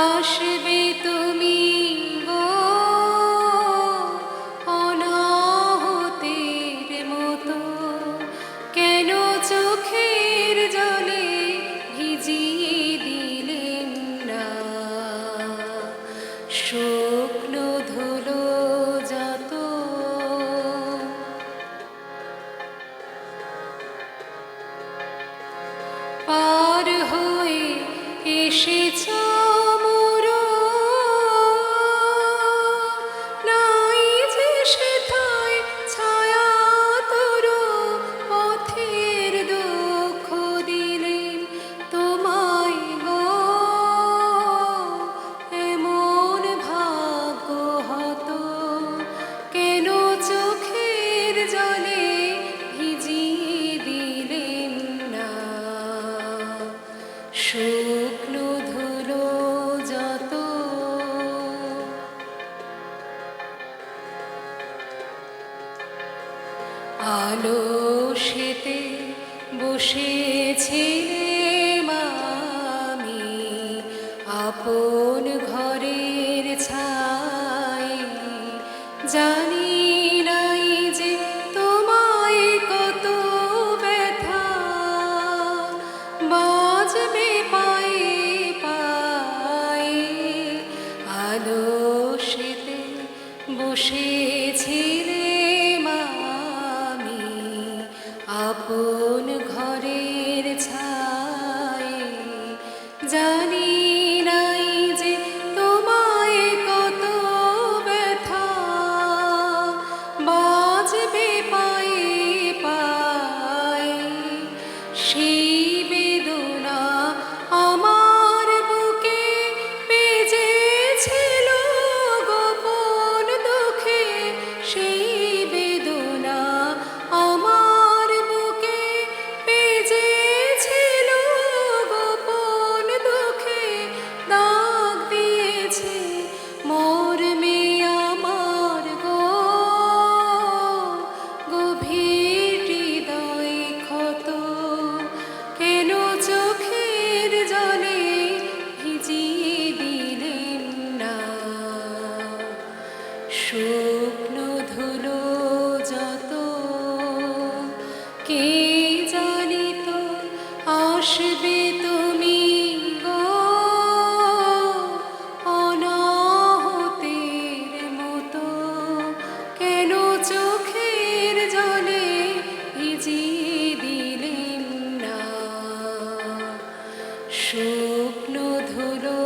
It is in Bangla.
আসবে তুমি গো অনাহতের মতো, কেন চোখের জলে ভিজিয়ে দিলেন না শুকনো ধুলো যত। পার হয়ে এসেছ নাই যে সেথায় ছায়া তরু, পথের দুঃখ দিলেন তোমায় গো, এমন ভাগ্য হতো কেন চোখের জলে ভিজিয়ে দিলেন না শুকনো ধুলো যত। আলস্যেতে বসেছিলাম আমি আপন ঘরের ছায়, জানি নাই যে তোমায় কত ব্যথা বাজবে পায়ে পায়ে। আলস্যেতে বসেছিলাম আমি আপন ঘরের ছায়, জানি নাই যে তোমায় কত ব্যথা বাজবে পায়ে পায়ে। সেই বেদনা আমার বুকে বেজেছিল গোপন দুঃখে, সেই বেদনা আমার বুকে বেজেছিল গোপন দুঃখে, দাগ দিয়েছে মর্মে আমার গো গভীর হৃদয় ক্ষত, কেন চোখের জলে ভিজিয়ে দিলেন না শুকনো ধুলো যত। কে জানিত আসবে তুমি গো অনাহতের মতো, কেন চোখের জলে ভিজিয়ে দিলেন না শুকনো ধুলো